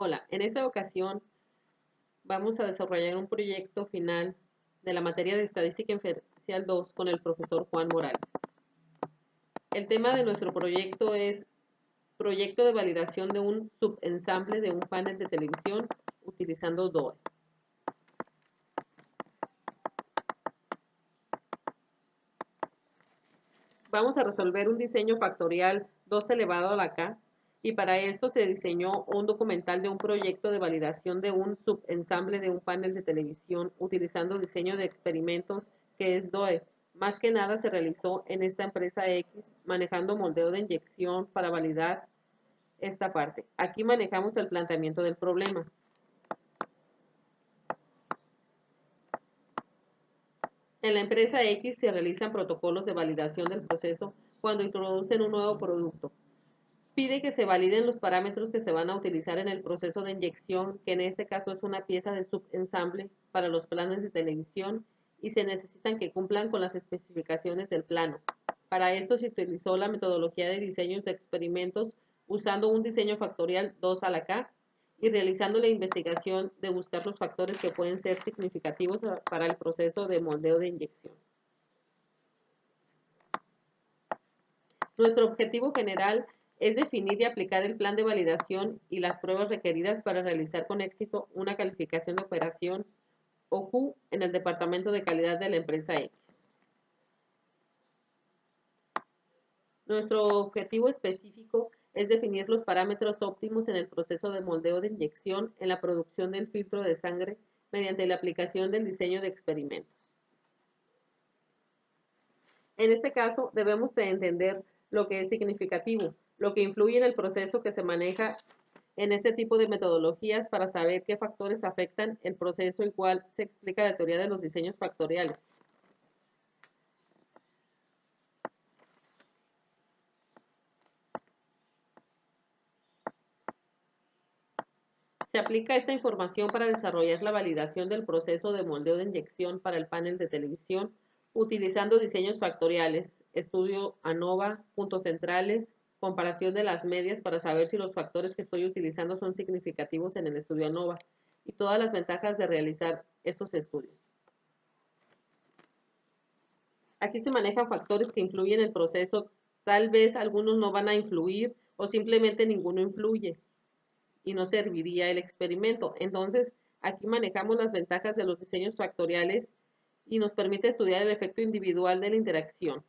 Hola, en esta ocasión vamos a desarrollar un proyecto final de la materia de Estadística Inferencial 2 con el profesor Juan Morales. El tema de nuestro proyecto es proyecto de validación de un subensamble de un panel de televisión utilizando DOE. Vamos a resolver un diseño factorial 2 elevado a la k, y para esto se diseñó un documental de un proyecto de validación de un subensamble de un panel de televisión utilizando diseño de experimentos que es DOE. Más que nada se realizó en esta empresa X manejando moldeo de inyección para validar esta parte. Aquí manejamos el planteamiento del problema. En la empresa X se realizan protocolos de validación del proceso cuando introducen un nuevo producto. Pide que se validen los parámetros que se van a utilizar en el proceso de inyección, que en este caso es una pieza de subensamble para los planes de televisión, y se necesitan que cumplan con las especificaciones del plano. Para esto se utilizó la metodología de diseños de experimentos usando un diseño factorial 2 a la k y realizando la investigación de buscar los factores que pueden ser significativos para el proceso de moldeo de inyección. Nuestro objetivo general es definir y aplicar el plan de validación y las pruebas requeridas para realizar con éxito una calificación de operación o Q en el departamento de calidad de la empresa X. Nuestro objetivo específico es definir los parámetros óptimos en el proceso de moldeo de inyección en la producción del filtro de sangre mediante la aplicación del diseño de experimentos. En este caso, debemos de entender lo que es significativo, lo que influye en el proceso que se maneja en este tipo de metodologías para saber qué factores afectan el proceso, igual se explica la teoría de los diseños factoriales. Se aplica esta información para desarrollar la validación del proceso de moldeo de inyección para el panel de televisión, utilizando diseños factoriales, estudio ANOVA, puntos centrales, comparación de las medias para saber si los factores que estoy utilizando son significativos en el estudio ANOVA y todas las ventajas de realizar estos estudios. Aquí se manejan factores que influyen en el proceso, tal vez algunos no van a influir o simplemente ninguno influye y no serviría el experimento. Entonces, aquí manejamos las ventajas de los diseños factoriales y nos permite estudiar el efecto individual de la interacción.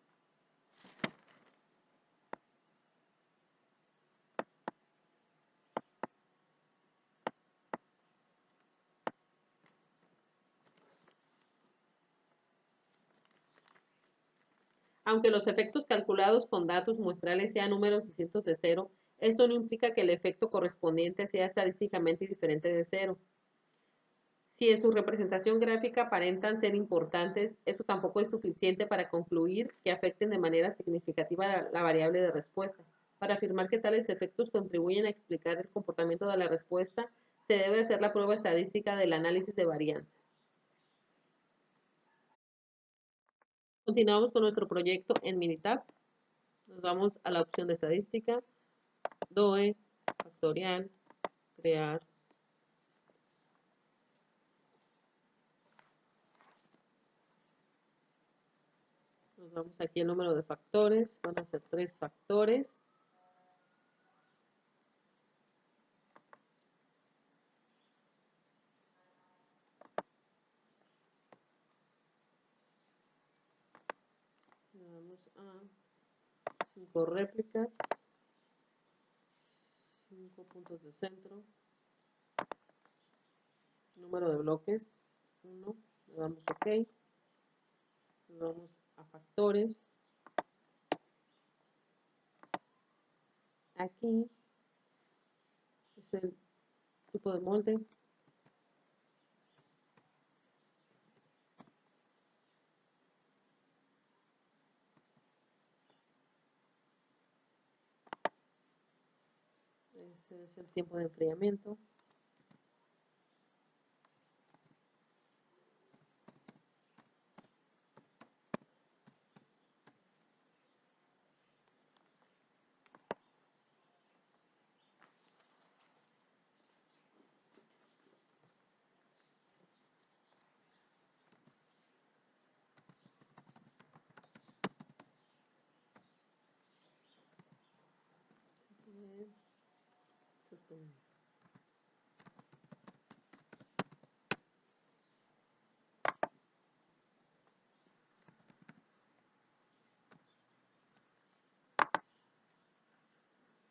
Aunque los efectos calculados con datos muestrales sean números distintos de cero, esto no implica que el efecto correspondiente sea estadísticamente diferente de cero. Si en su representación gráfica aparentan ser importantes, esto tampoco es suficiente para concluir que afecten de manera significativa la variable de respuesta. Para afirmar que tales efectos contribuyen a explicar el comportamiento de la respuesta, se debe hacer la prueba estadística del análisis de varianza. Continuamos con nuestro proyecto en Minitab. Nos vamos a la opción de estadística, DOE, factorial, crear. Nos vamos aquí al número de factores, van a ser 3 factores. Vamos a 5 réplicas, 5 puntos de centro, número de bloques, 1, le damos OK, nos vamos a factores, aquí es el tipo de molde, ese es el tiempo de enfriamiento,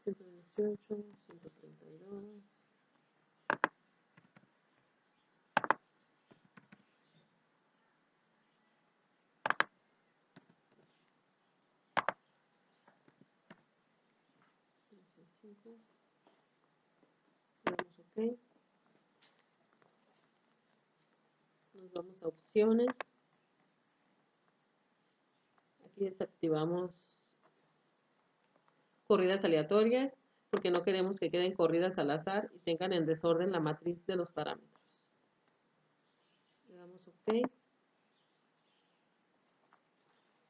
118, 132. Damos OK. Nos vamos a opciones. Aquí desactivamos corridas aleatorias porque no queremos que queden corridas al azar y tengan en desorden la matriz de los parámetros. Le damos OK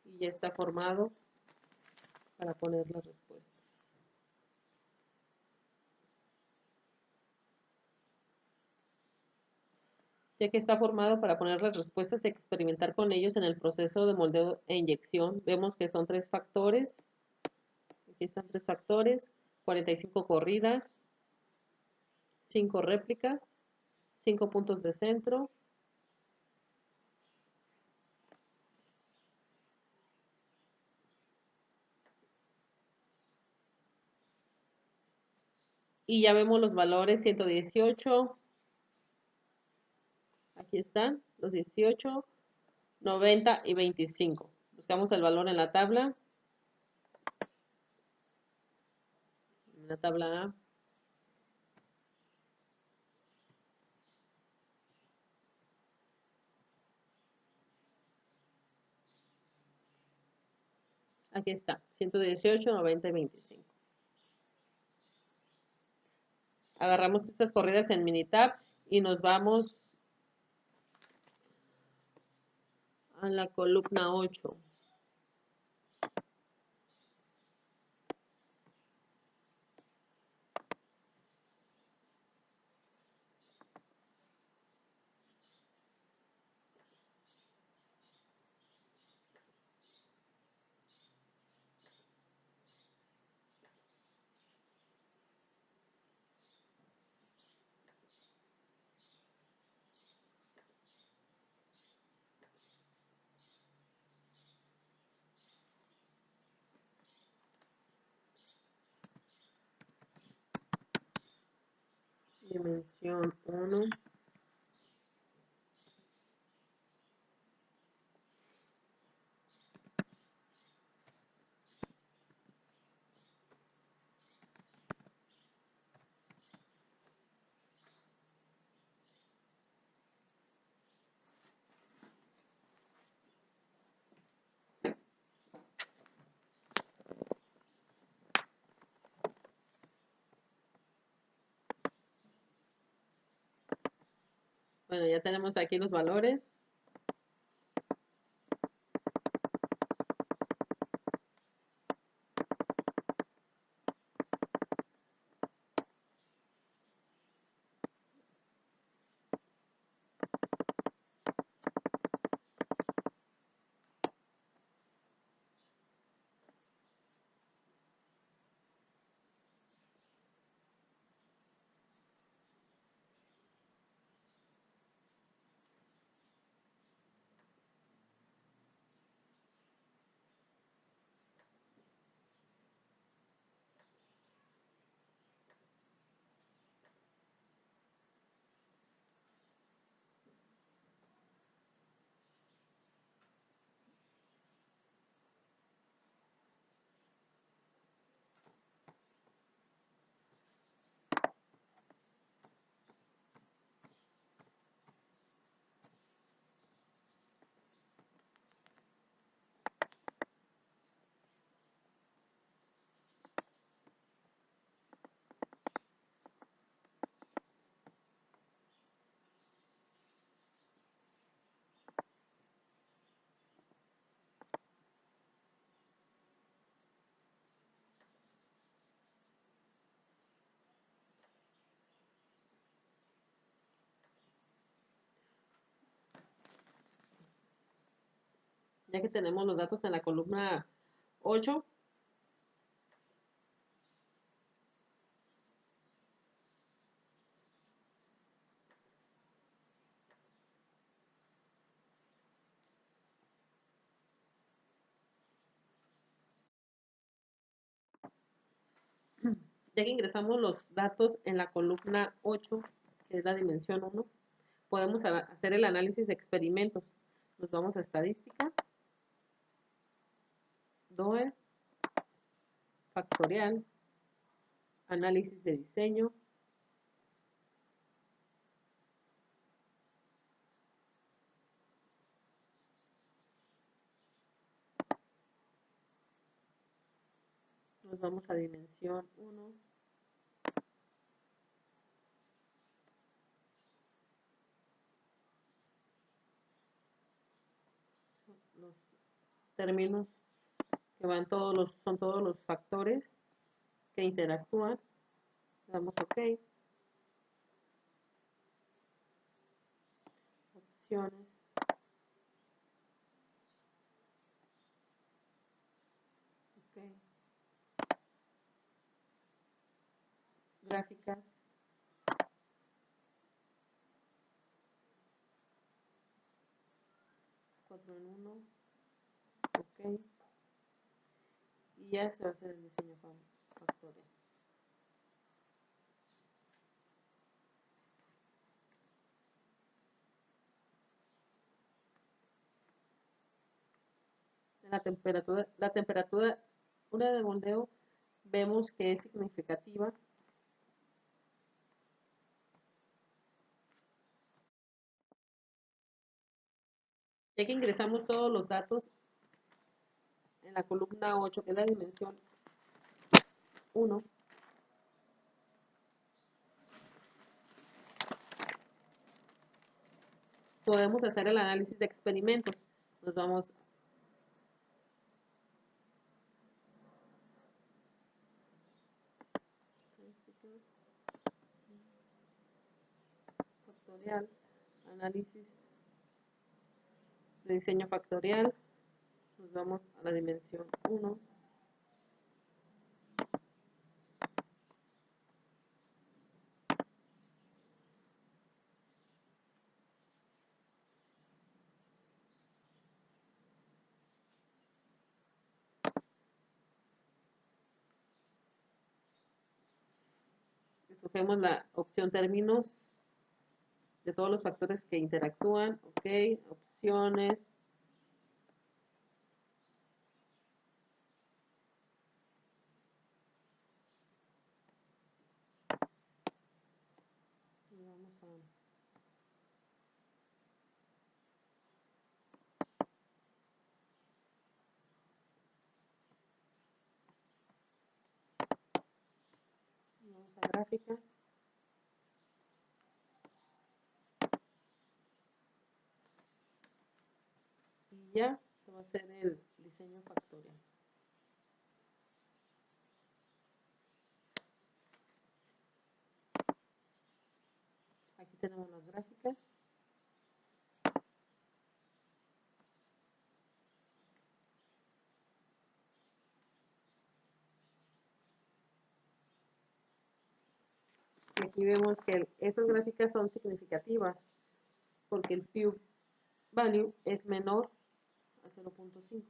y ya está formado para poner las respuestas. Ya que está formado para poner las respuestas y experimentar con ellos en el proceso de moldeo e inyección, vemos que son 3 factores. Aquí están 3 factores, 45 corridas, 5 réplicas, 5 puntos de centro, y ya vemos los valores 118, aquí están los 18, 90 y 25. Buscamos el valor en la tabla A. Aquí está, 118, 90 y 25. Agarramos estas corridas en Minitab y nos vamos a la columna 8. Dimensión 1. Bueno, ya tenemos aquí los valores. Ya que tenemos los datos en la columna 8, Ya que ingresamos los datos en la columna 8, que es la dimensión 1, podemos hacer el análisis de experimentos. Nos vamos a estadística, DOE, factorial, análisis de diseño, nos vamos a dimensión 1, los términos que van son todos los factores que interactúan, le damos OK, opciones, OK, gráficas, 4 en 1, OK, y ya se va a hacer el diseño factorial. La temperatura, una de moldeo, vemos que es significativa. Ya que ingresamos todos los datos en la columna 8, que es la dimensión 1, podemos hacer el análisis de experimentos. Nos vamos factorial, análisis de diseño factorial, nos vamos a la dimensión 1, escogemos la opción términos de todos los factores que interactúan, OK, opciones, y vamos a gráficas, y ya se va a hacer el diseño factorial. Aquí tenemos las gráficas. Y aquí vemos que estas gráficas son significativas porque el p-value es menor a 0.5.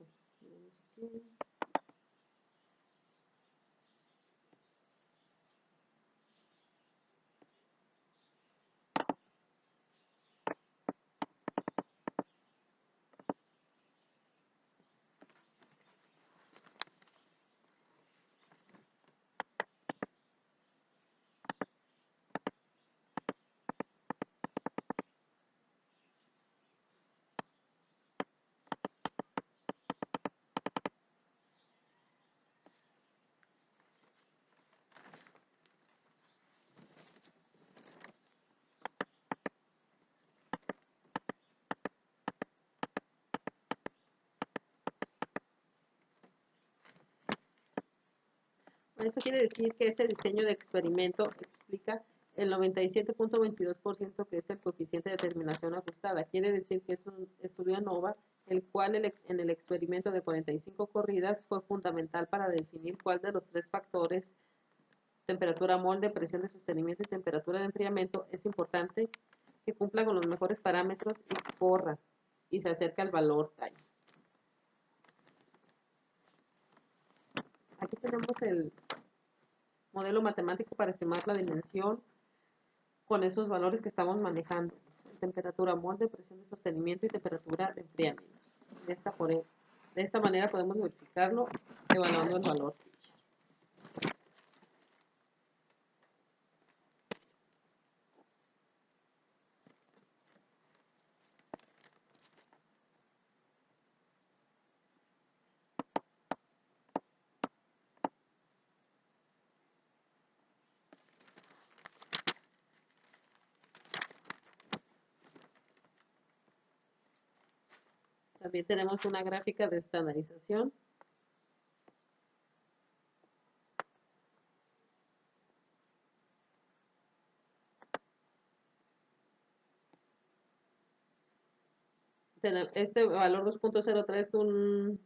Eso quiere decir que este diseño de experimento explica el 97.22% que es el coeficiente de terminación ajustada. Quiere decir que es un estudio ANOVA, el cual en el experimento de 45 corridas fue fundamental para definir cuál de los tres factores, temperatura molde, presión de sostenimiento y temperatura de enfriamiento, es importante que cumpla con los mejores parámetros y corra y se acerca al valor time. Aquí tenemos modelo matemático para estimar la dimensión con esos valores que estamos manejando: temperatura molde, presión de sostenimiento y temperatura de enfriamiento. De esta manera podemos modificarlo evaluando el valor Fisher. También tenemos una gráfica de estandarización. Este valor 2.03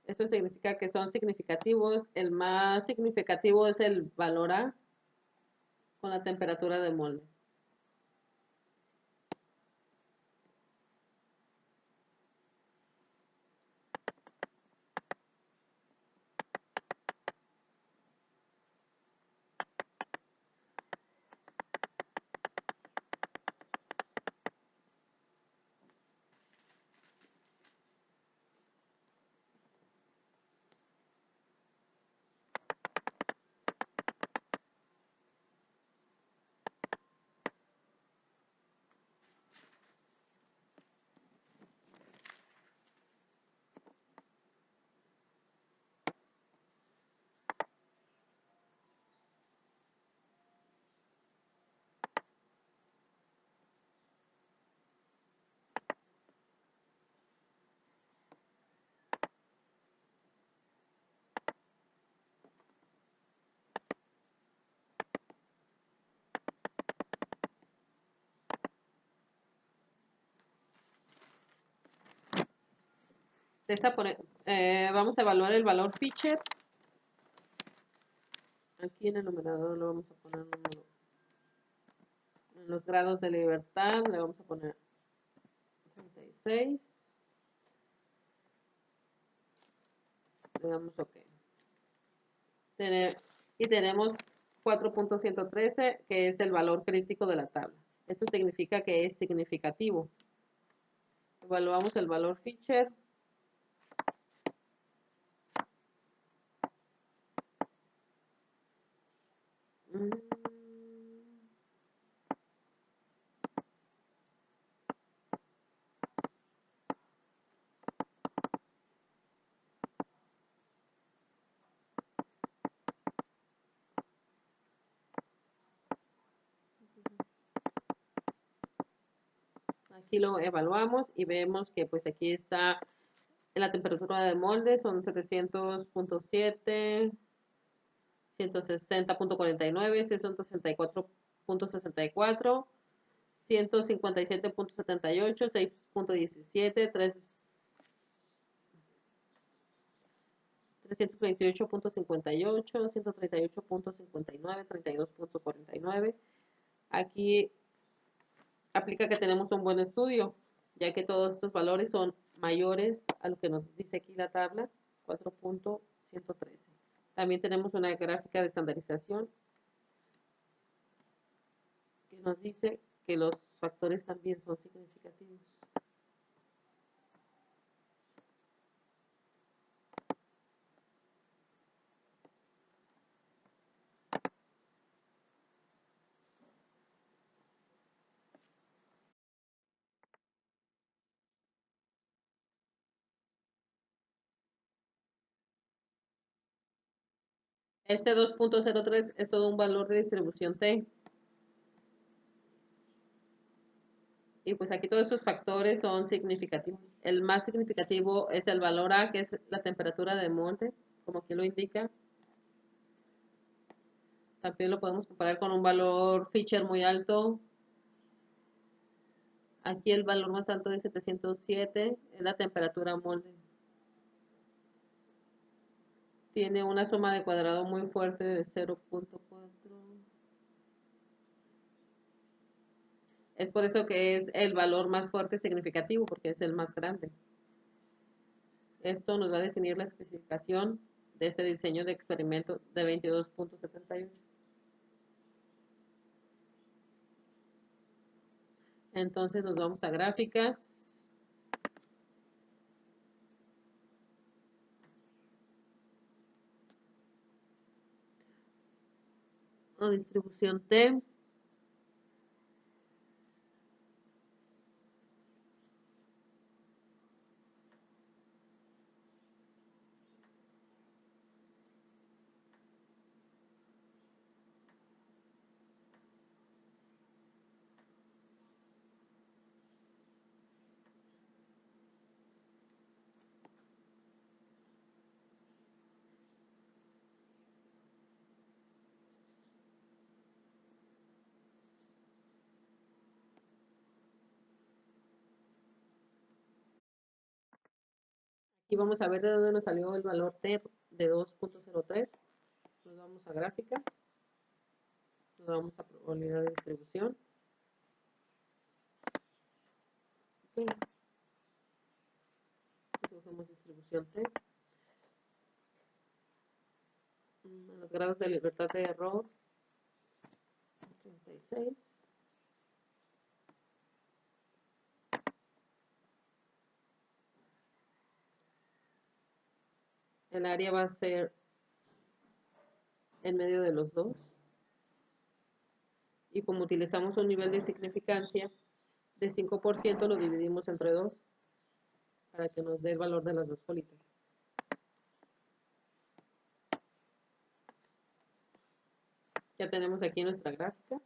esto significa que son significativos. El más significativo es el valor A con la temperatura de molde. Vamos a evaluar el valor Fisher. Aquí en el numerador lo vamos a poner en los grados de libertad, le vamos a poner 36. Le damos OK. Y tenemos 4.113, que es el valor crítico de la tabla. Esto significa que es significativo. Evaluamos el valor Fisher. Aquí lo evaluamos y vemos que pues aquí está en la temperatura de molde, son 700.7, 160.49, 664.64, 157.78, 6.17, 328.58, 138.59, 32.49. Aquí aplica que tenemos un buen estudio, ya que todos estos valores son mayores a lo que nos dice aquí la tabla 4.113. También tenemos una gráfica de estandarización que nos dice que los factores también son significativos. Este 2.03 es todo un valor de distribución T. Y pues aquí todos estos factores son significativos. El más significativo es el valor A, que es la temperatura de molde, como aquí lo indica. También lo podemos comparar con un valor Fisher muy alto. Aquí el valor más alto de 707 es la temperatura molde. Tiene una suma de cuadrado muy fuerte de 0.4. Es por eso que es el valor más fuerte significativo, porque es el más grande. Esto nos va a definir la especificación de este diseño de experimento de 22.78. Entonces nos vamos a gráficas. O distribución T. Y vamos a ver de dónde nos salió el valor T de 2.03. Nos vamos a gráficas. Nos vamos a probabilidad de distribución. Okay. Escogemos distribución T. Los grados de libertad de error. 36. El área va a ser en medio de los dos. Y como utilizamos un nivel de significancia de 5%, lo dividimos entre 2 para que nos dé el valor de las dos bolitas. Ya tenemos aquí nuestra gráfica.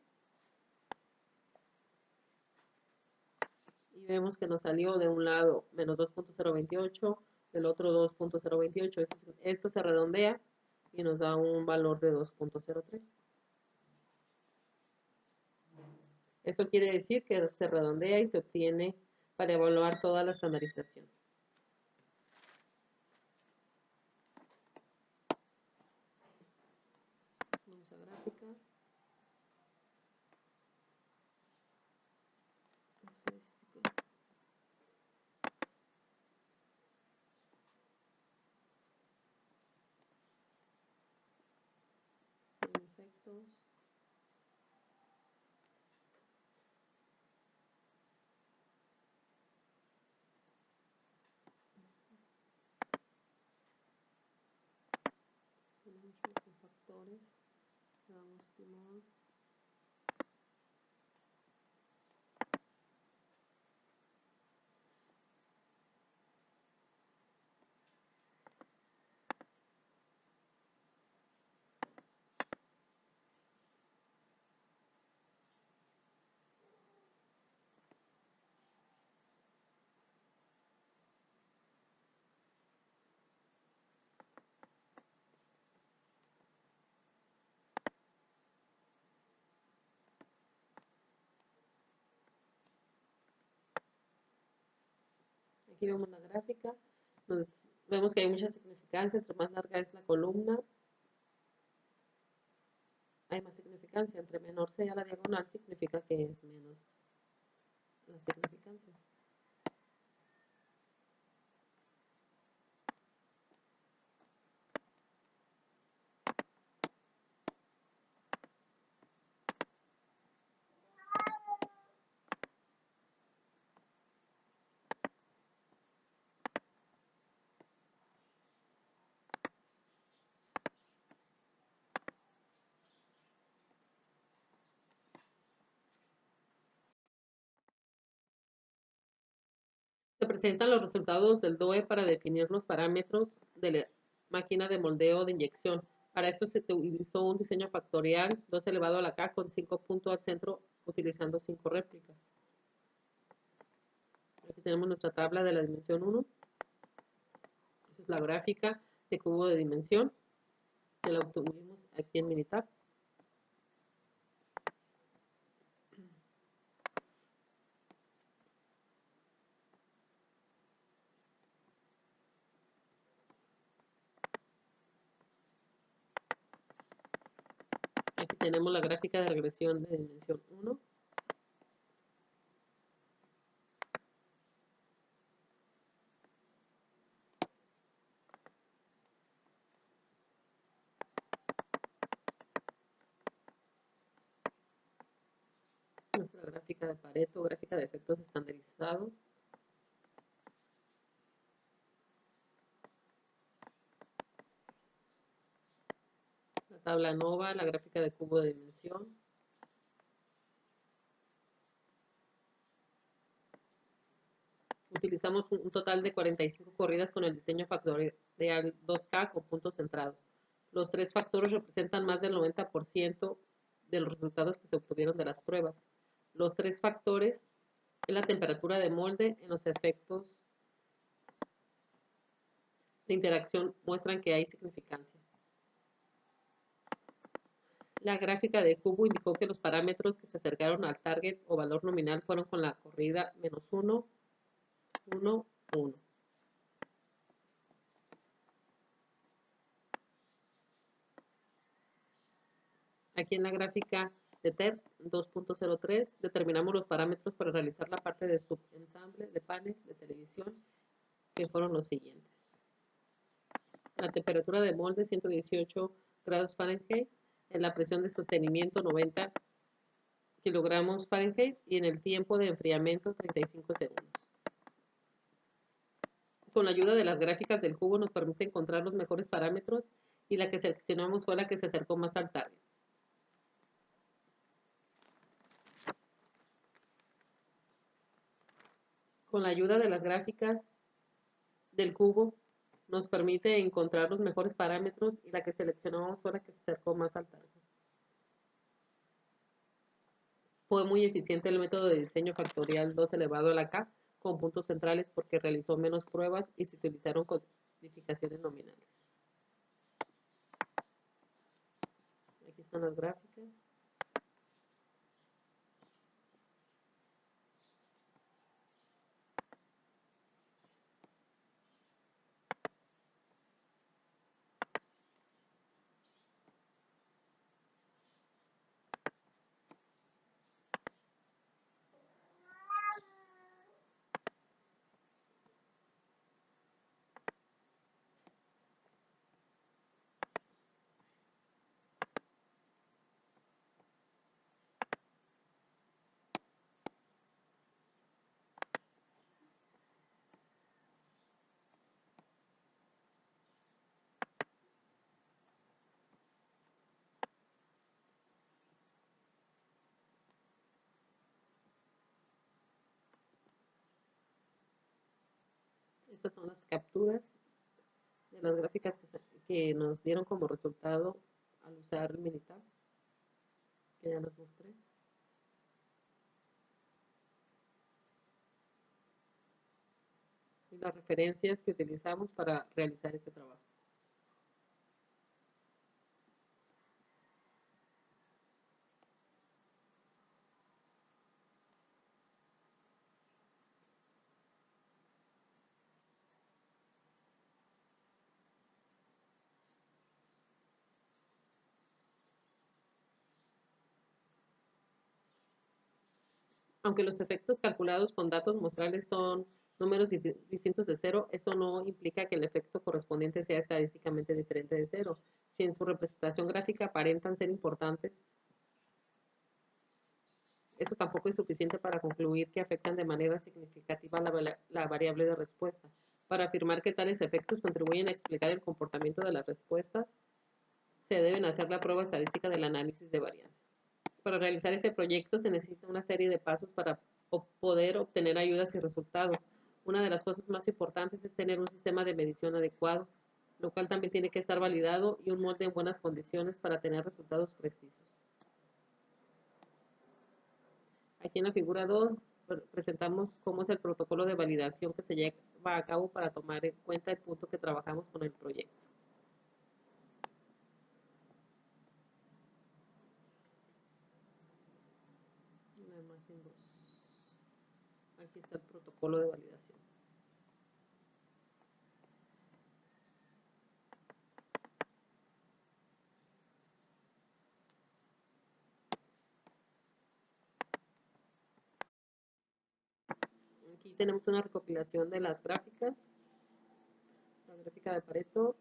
Y vemos que nos salió de un lado menos 2.028, del otro 2.028. Esto se redondea y nos da un valor de 2.03. Eso quiere decir que se redondea y se obtiene para evaluar toda la estandarización. Vamos a gráfica. Efectos. Con factores. Damos timón. Aquí vemos la gráfica. Vemos que hay mucha significancia. Entre más larga es la columna, hay más significancia. Entre menor sea la diagonal, significa que es menos la significancia. Se presentan los resultados del DOE para definir los parámetros de la máquina de moldeo de inyección. Para esto se utilizó un diseño factorial 2 elevado a la K con 5 puntos al centro utilizando 5 réplicas. Aquí tenemos nuestra tabla de la dimensión 1. Esa es la gráfica de cubo de dimensión que la obtuvimos aquí en Minitab. Aquí tenemos la gráfica de regresión de dimensión 1. gráfica de Pareto, gráfica de efectos estandarizados. La tabla ANOVA, la gráfica de cubo de dimensión. Utilizamos un total de 45 corridas con el diseño factorial 2K con punto centrado. Los tres factores representan más del 90% de los resultados que se obtuvieron de las pruebas. Los tres factores en la temperatura de molde, en los efectos de interacción muestran que hay significancia. La gráfica de cubo indicó que los parámetros que se acercaron al target o valor nominal fueron con la corrida -1, 1, 1. Aquí en la gráfica de TER 2.03 determinamos los parámetros para realizar la parte de subensamble de panel de televisión, que fueron los siguientes. La temperatura de molde 118 grados Fahrenheit, en la presión de sostenimiento 90 kilogramos Fahrenheit y en el tiempo de enfriamiento 35 segundos. Con la ayuda de las gráficas del cubo nos permite encontrar los mejores parámetros y la que seleccionamos fue la que se acercó más al target. Con la ayuda de las gráficas del cubo nos permite encontrar los mejores parámetros y la que seleccionamos fue la que se acercó más al target. Fue muy eficiente el método de diseño factorial 2 elevado a la K con puntos centrales porque realizó menos pruebas y se utilizaron codificaciones nominales. Aquí están las gráficas. Estas son las capturas de las gráficas que nos dieron como resultado al usar el Minitab, que ya les mostré. Y las referencias que utilizamos para realizar ese trabajo. Aunque los efectos calculados con datos muestrales son números distintos de cero, esto no implica que el efecto correspondiente sea estadísticamente diferente de cero. Si en su representación gráfica aparentan ser importantes, eso tampoco es suficiente para concluir que afectan de manera significativa la variable de respuesta. Para afirmar que tales efectos contribuyen a explicar el comportamiento de las respuestas, se deben hacer la prueba estadística del análisis de varianza. Para realizar ese proyecto se necesita una serie de pasos para poder obtener ayudas y resultados. Una de las cosas más importantes es tener un sistema de medición adecuado, lo cual también tiene que estar validado y un molde en buenas condiciones para tener resultados precisos. Aquí en la figura 2 presentamos cómo es el protocolo de validación que se lleva a cabo para tomar en cuenta el punto que trabajamos con el proyecto. La imagen 2. Aquí está el protocolo de validación. Aquí tenemos una recopilación de las gráficas, la gráfica de Pareto,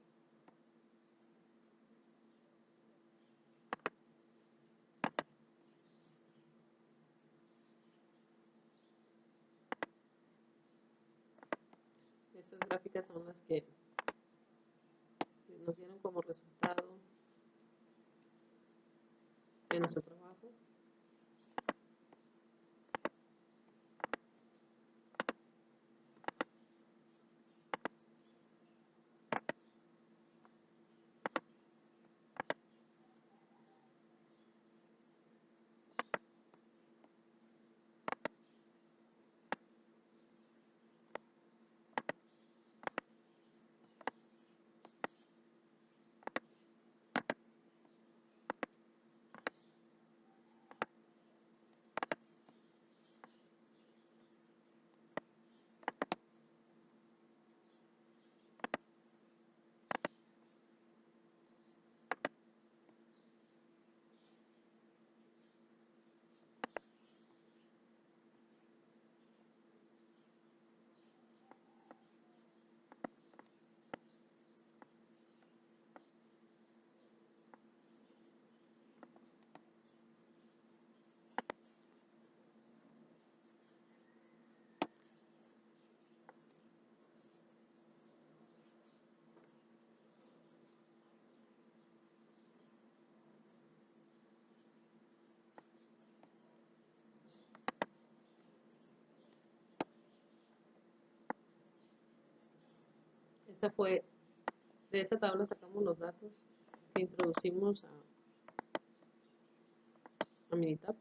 gráficas son las que nos dieron como resultado de nuestro trabajo. De esa tabla sacamos los datos que introducimos a Minitab.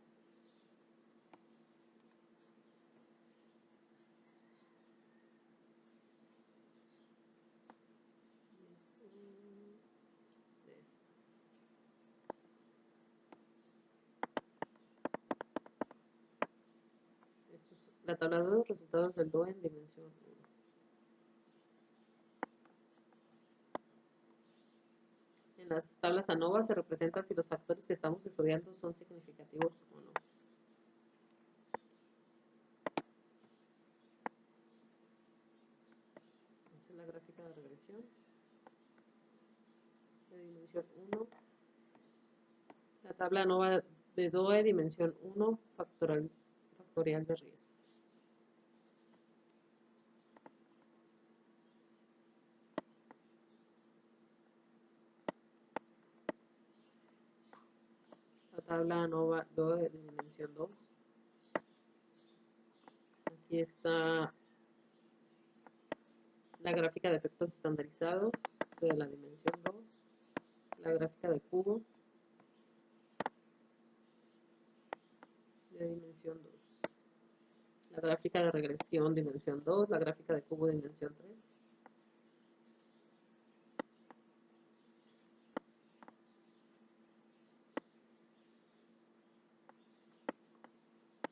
La tabla de los resultados del DOE en dimensión 1. En las tablas ANOVA se representan si los factores que estamos estudiando son significativos o no. Esta es la gráfica de regresión de dimensión 1. La tabla ANOVA de DOE dimensión 1 factorial de riesgo. La tabla ANOVA DOE de dimensión 2. Aquí está la gráfica de efectos estandarizados de la dimensión 2, la gráfica de cubo de dimensión 2, la gráfica de regresión dimensión 2, la gráfica de cubo dimensión 3,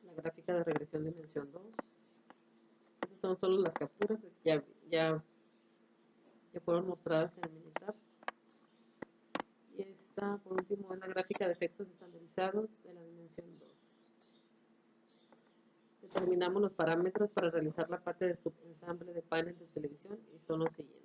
la gráfica de regresión dimensión 2. Esas son solo las capturas que ya fueron mostradas en el Minitab. Y esta, por último, es la gráfica de efectos estandarizados de la dimensión 2. Determinamos los parámetros para realizar la parte de subensamble de panel de televisión y son los siguientes.